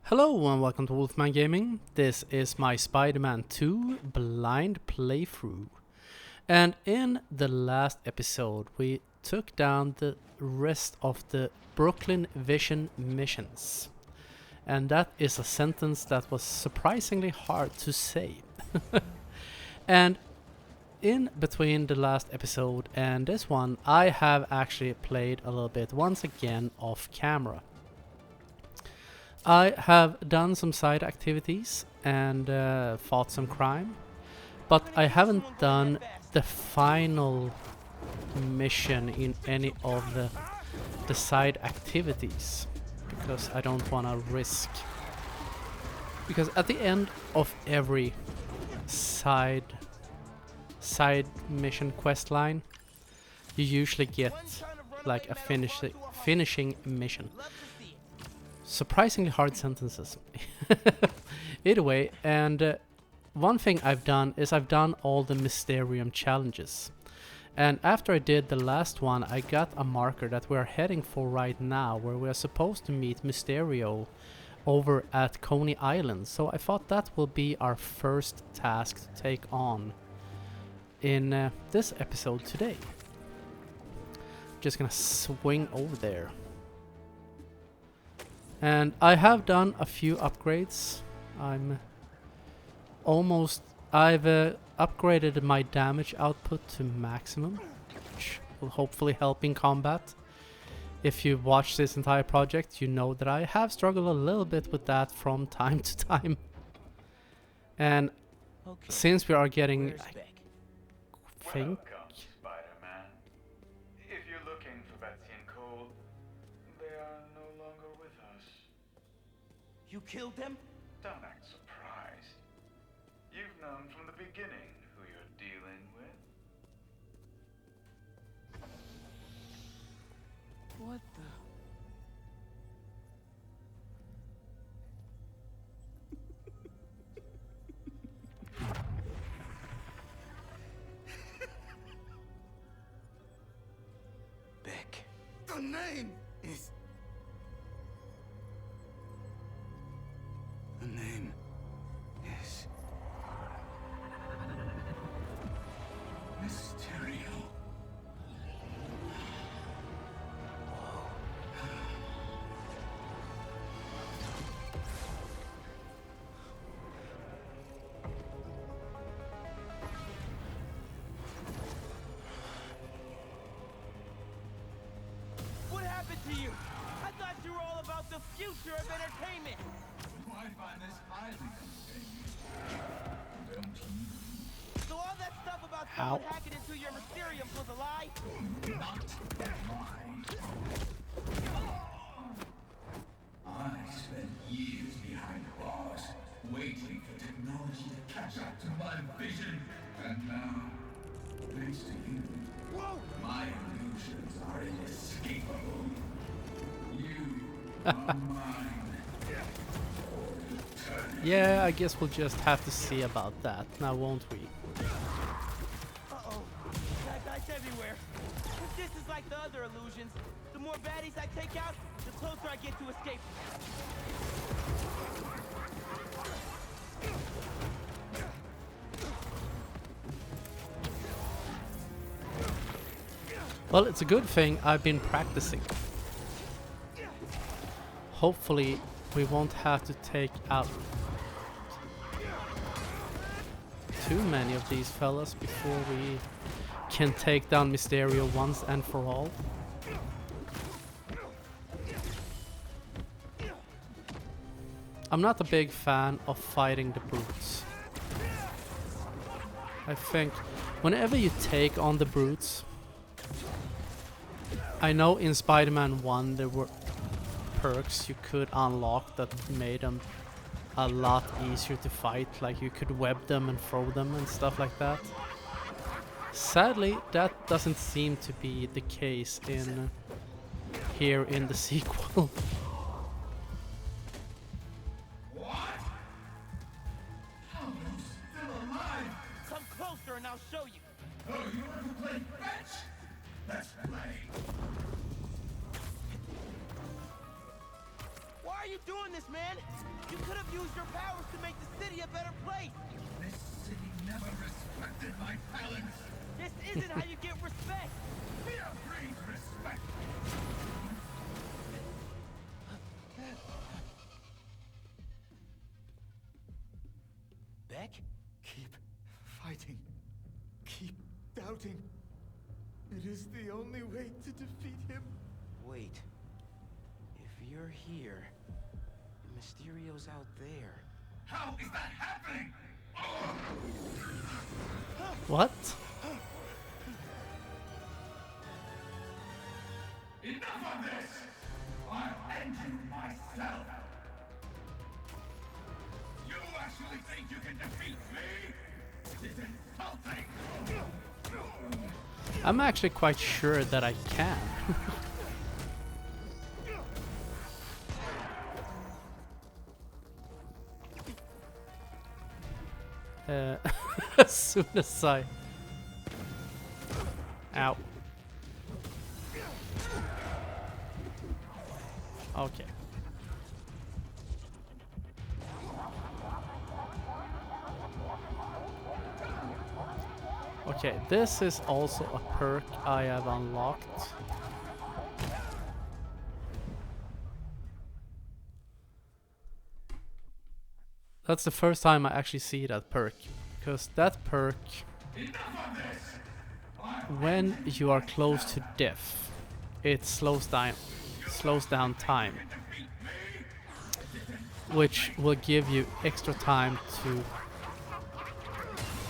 Hello and welcome to Wolfman Gaming. This is my Spider-Man 2 blind playthrough. And in the last episode we took down the rest of the Brooklyn Vision missions. And that is a sentence that was surprisingly hard to say. And in between the last episode and this one, I have actually played a little bit once again off camera. I have done some side activities and fought some crime, but I haven't done the final mission in any of the side activities because I don't want to risk. Because at the end of every side mission quest line, you usually get like a finishing mission. Surprisingly hard sentences. Either way, and one thing I've done is I've done all the Mysterium challenges. And after I did the last one, I got a marker that we're heading for right now, where we're supposed to meet Mysterio over at Coney Island. So I thought that will be our first task to take on in this episode today. Just gonna swing over there. And I have done a few upgrades. I've upgraded my damage output to maximum, which will hopefully help in combat. If you watch this entire project, you know that I have struggled a little bit with that from time to time. And since we are getting, I think, You killed them? Don't act surprised. You've known from the beginning who you're dealing with. What the? Beck. The name is... The name is... Mysterio. What happened to you? I thought you were all about the future of entertainment. I find this highly convenient. Don't you? So all that stuff about someone hacking into your Mysterium was a lie? Not mine. I spent years behind bars, waiting for technology to catch up to my vision. And now, thanks to you, my illusions are inescapable. You are mine. yeah, I guess we'll just have to see about that now, won't we? Uh-oh. Bad guys everywhere. If this is like the other illusions, the more baddies I take out, the closer I get to escape. Well, it's a good thing I've been practicing. Hopefully we won't have to take out too many of these fellas before we can take down Mysterio once and for all. I'm not a big fan of fighting the brutes. I think whenever you take on the brutes, I know in Spider-Man 1 there were perks you could unlock that made them a lot easier to fight, like you could web them and throw them and stuff like that. Sadly, that doesn't seem to be the case in here in the sequel. What? How are you still alive? Come closer and I'll show you. Oh, you want to play fetch? Let's play. Why are are you doing this, man? You could have used your powers to make the city a better place. This city never respected my talents. This isn't how you get respect. Fear breeds respect. Beck? Keep fighting. Keep doubting. It is the only way to defeat him. Wait. If you're here, Mysterio's out there. How is that happening? What? Enough of this! I'll end you myself! You actually think you can defeat me? This is insulting! I'm actually quite sure that I can. As soon as I... Ow. Okay. Okay, this is also a perk I have unlocked. That's the first time I actually see that perk, because that perk, when you are close to death, it slows down time, which will give you extra time to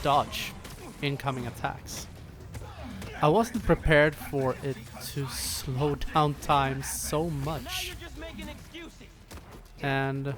dodge incoming attacks. I wasn't prepared for it to slow down time so much, Now you're just making excuses. and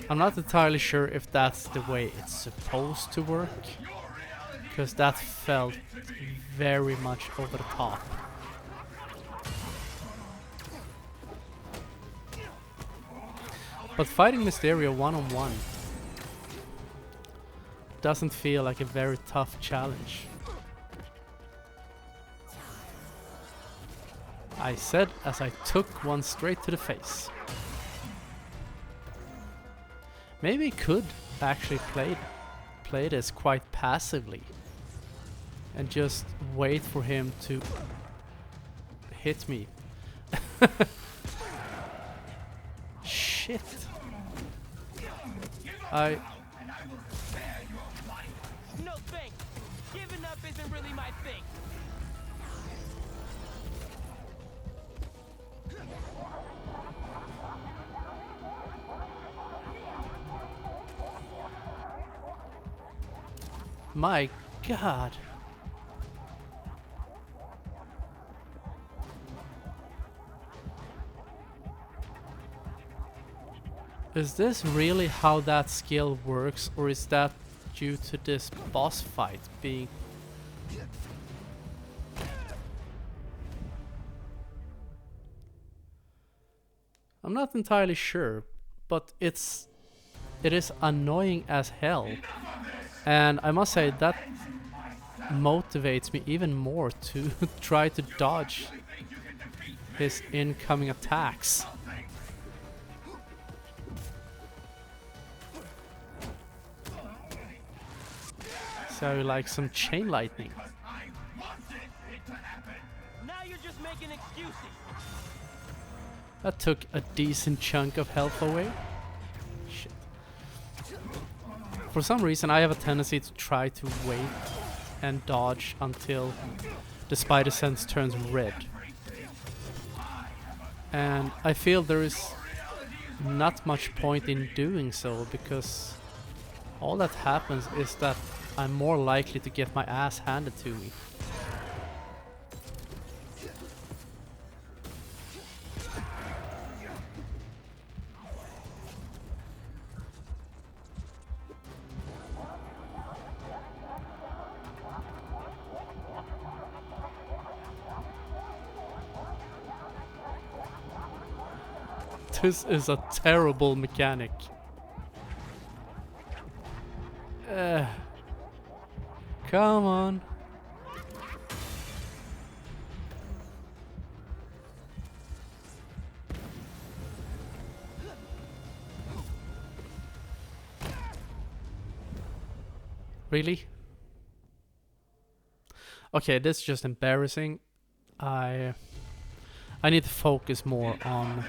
I'm not entirely sure if that's the way it's supposed to work, because that felt very much over the top. But fighting Mysterio one-on-one doesn't feel like a very tough challenge. I said as I took one straight to the face. Maybe I could actually play this quite passively and just wait for him to hit me. Shit. No thanks. Giving up isn't really my thing. My God. Is this really how that skill works, or is that due to this boss fight being... I'm not entirely sure, but it is annoying as hell. And I must say that motivates me even more to try to dodge his incoming attacks. So like some chain lightning. Now you're just making excuses. That took a decent chunk of health away. Shit. For some reason I have a tendency to try to wait and dodge until the spider sense turns red. And I feel there is not much point in doing so, because all that happens is that I'm more likely to get my ass handed to me. This is a terrible mechanic. Come on. Really? Okay, this is just embarrassing. I need to focus more on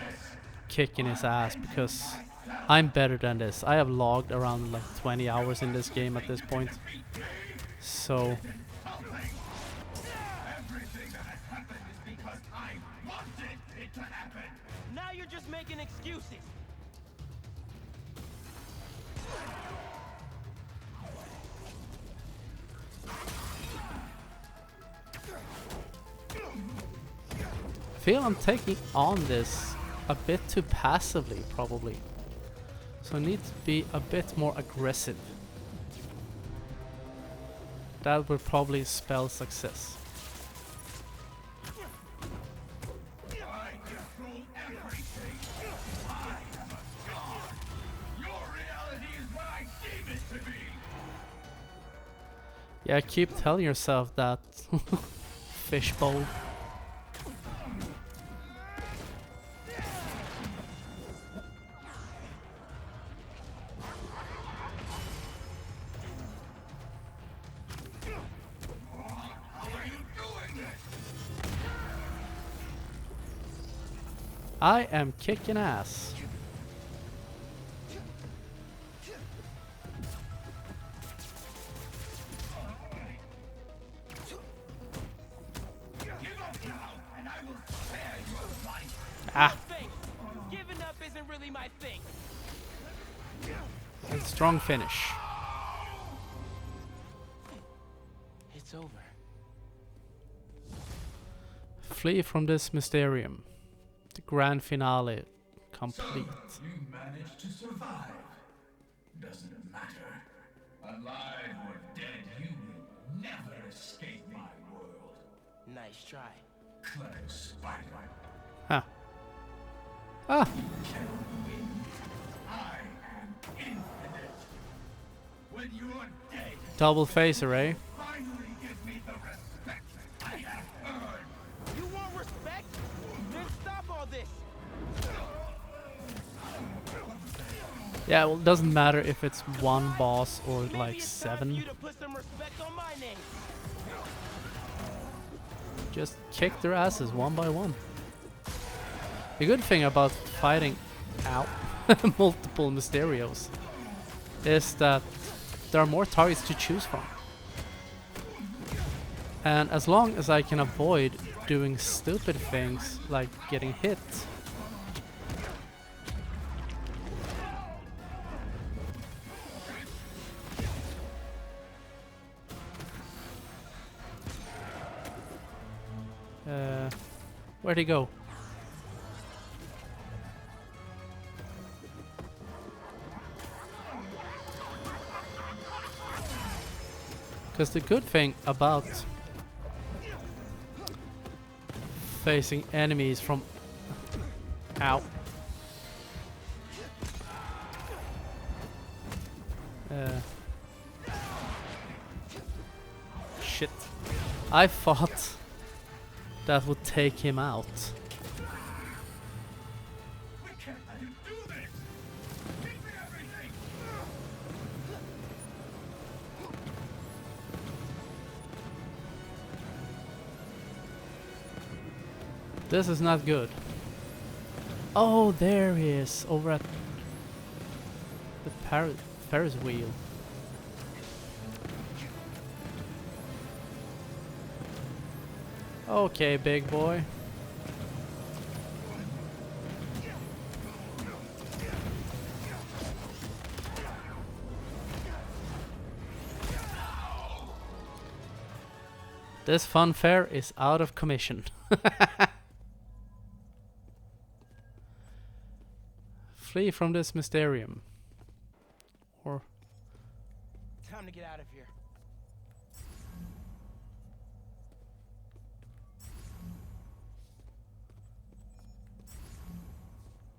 kicking his ass because I'm better than this. I have logged around like 20 hours in this game at this point. So Everything that has happened is because I wanted it to happen. Now you're just making excuses. I feel I'm taking on this a bit too passively, probably. So I need to be a bit more aggressive. That will probably spell success. I control everything. I am a god. Your reality is what I deem it to be. Yeah, keep telling yourself that. Fishbowl. I am kicking ass. Ah, Thanks. Giving up isn't really my thing. a strong finish. It's over. Flee from this Mysterium. The grand finale complete. You managed to survive. Doesn't matter. Alive or dead, you will never escape my world. Nice try. Clever spider. Huh. Ah, Can win. I am infinite. When you're dead, double phaser, eh? finally give me the respect I have earned. You want respect? Then stop all this. Yeah, well, it doesn't matter if it's one boss or Maybe like it's time for you 7. to put some respect on my name. Just kick their asses one by one. The good thing about fighting out multiple Mysterios is that there are more targets to choose from. And as long as I can avoid doing stupid things like getting hit, where'd he go? Because the good thing about facing enemies from out shit. I thought that would take him out. We can't let him do this. Give me everything. This is not good. Oh, there he is, over at the Ferris wheel. Okay, big boy. This funfair is out of commission. Flee from this Mysterium. Or Time to get out of here.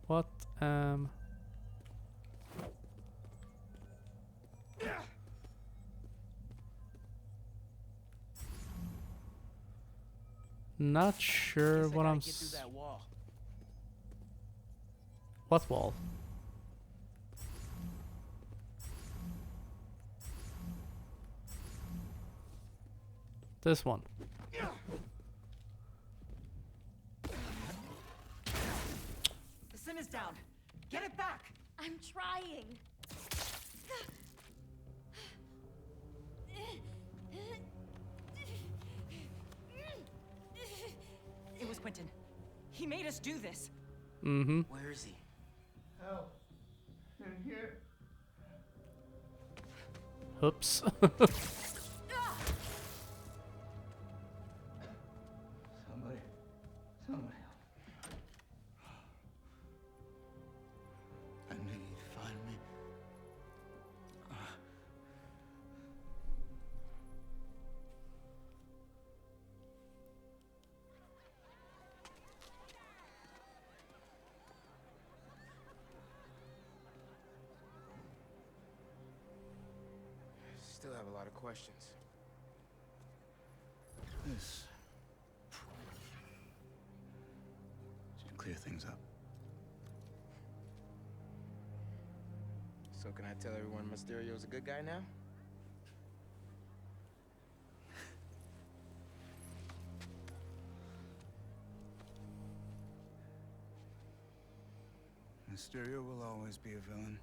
what? Not sure Guess I what gotta I'm. get through that wall. What wall? This one. The sim is down. Get it back. I'm trying. It was Quentin. He made us do this. Mm-hmm. Where is he? Hell. In here. Oops. Somebody help. I knew you'd find me. Still have a lot of questions. This should clear things up. So can I tell everyone Mysterio's a good guy now? Mysterio will always be a villain.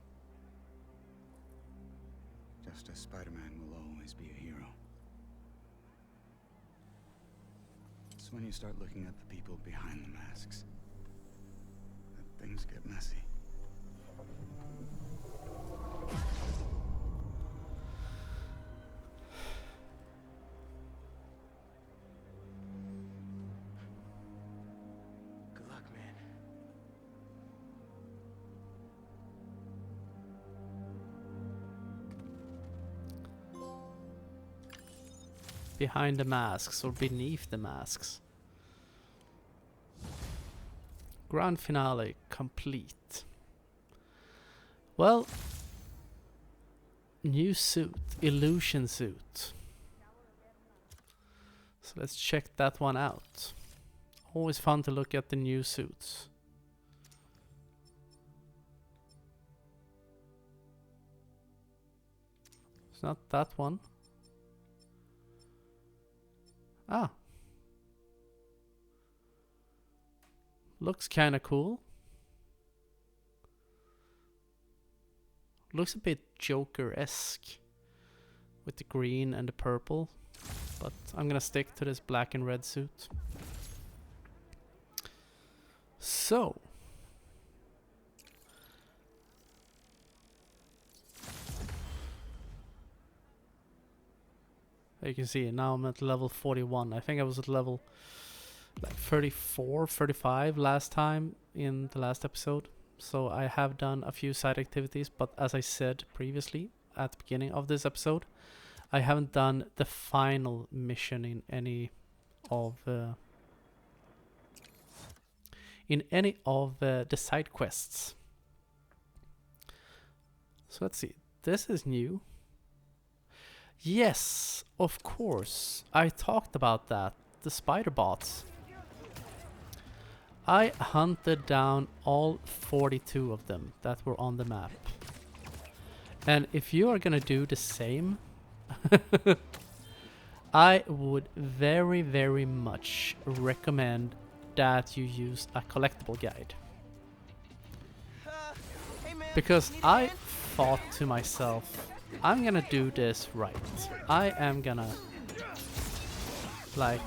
Just as Spider-Man will always be a hero. It's when you start looking at the people behind the masks that things get messy. Good luck, man. Behind the masks or beneath the masks. Grand finale complete. Well, new suit, illusion suit. So let's check that one out. Always fun to look at the new suits. It's not that one. Ah. Looks kinda cool. Looks a bit Joker-esque with the green and the purple, but I'm gonna stick to this black and red suit. So, you can see now I'm at level 41. I think I was at level like 34, 35 last time in the last episode. So I have done a few side activities, but as I said previously at the beginning of this episode, I haven't done the final mission in any of the side quests. So let's see. This is new. Yes, of course. I talked about that. The spider bots. I hunted down all 42 of them that were on the map. And if you are gonna do the same, I would very, very much recommend that you use a collectible guide. Hey man, Because need a I hand? thought to myself, I'm gonna do this right. I am gonna like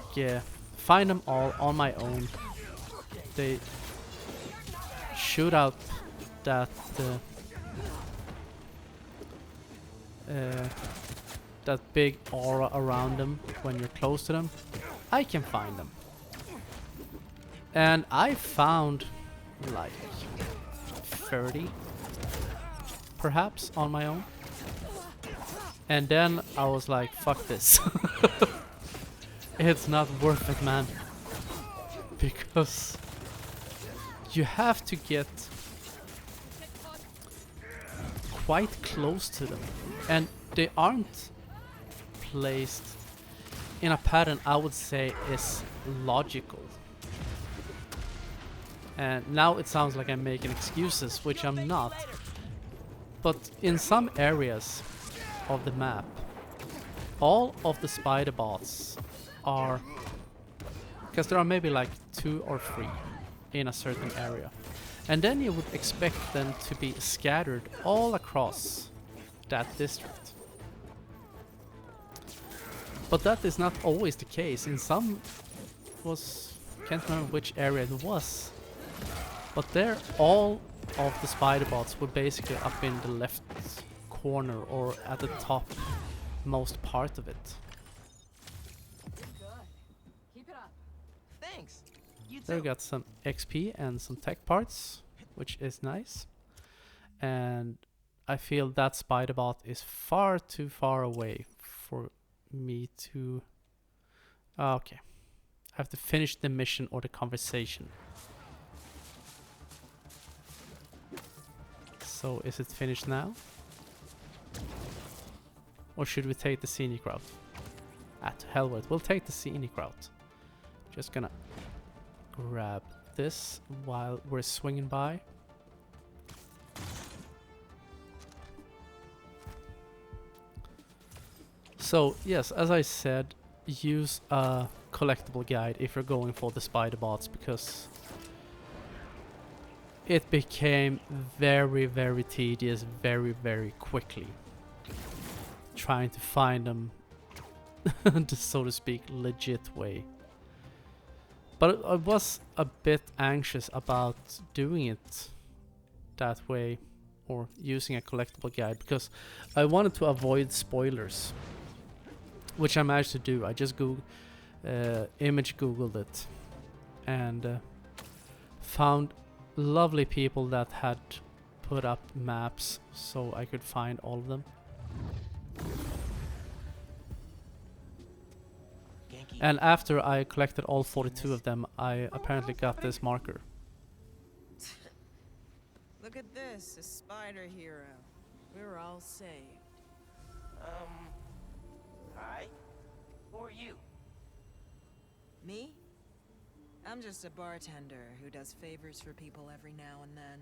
find them all on my own. They shoot out that that big aura around them when you're close to them. I can find them. And I found like 30 perhaps on my own. And then I was like, fuck this. It's not worth it, man. Because you have to get quite close to them. And they aren't placed in a pattern I would say is logical. And now it sounds like I'm making excuses, which I'm not. But in some areas of the map, all of the spider bots are, because there are maybe like 2 or 3 in a certain area, and then you would expect them to be scattered all across that district. But that is not always the case. In some can't remember which area it was, but there all of the spider bots were basically up in the left corner or at the top most part of it. Good. Keep it up. Thanks. You There we too. got some XP and some tech parts, which is nice. And I feel that spider bot is far too far away for me to... okay. I have to finish the mission or the conversation. So is it finished now? Or should we take the scenic route? Ah, to hell with it. We'll take the scenic route. Just gonna grab this while we're swinging by. So yes, as I said, use a collectible guide if you're going for the spider bots, because it became very, very tedious very quickly trying to find them the, so to speak, legit way. But I was a bit anxious about doing it that way, or using a collectible guide, because I wanted to avoid spoilers, which I managed to do. I just image googled it and found lovely people that had put up maps so I could find all of them. Genki. And after I collected all 42 of them, I apparently got this marker. Look at this, a spider hero. We're all saved. Hi. Who are you? Me? I'm just a bartender who does favors for people every now and then.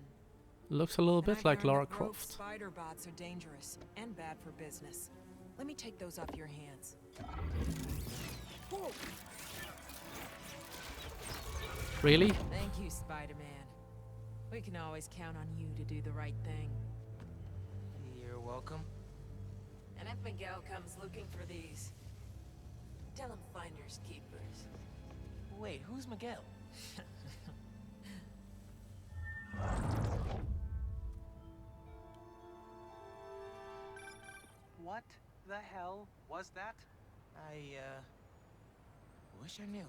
Looks a little And bit I've like learned Lara that rogue Croft. spider bots are dangerous and bad for business. Let me take those off your hands. Whoa. Really? Thank you, Spider-Man. We can always count on you to do the right thing. You're welcome. And if Miguel comes looking for these, tell him finders keepers. Wait, who's Miguel? What the hell was that? I wish I knew.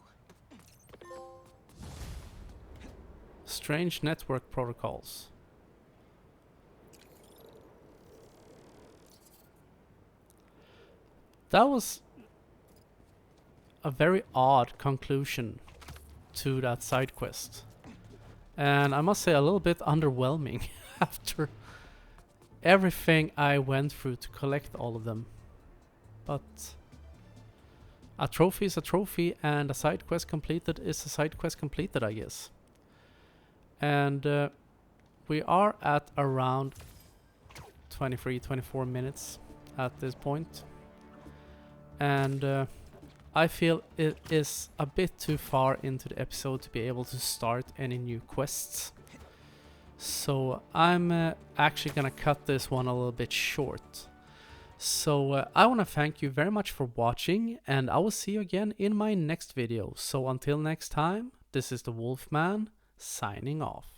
Strange network protocols. That was a very odd conclusion to that side quest. And I must say a little bit underwhelming after everything I went through to collect all of them. But a trophy is a trophy, and a side quest completed is a side quest completed, I guess. And we are at around 23-24 minutes at this point. And I feel it is a bit too far into the episode to be able to start any new quests. So I'm actually gonna cut this one a little bit short. So I want to thank you very much for watching, and I will see you again in my next video. So until next time, this is the Wolfman signing off.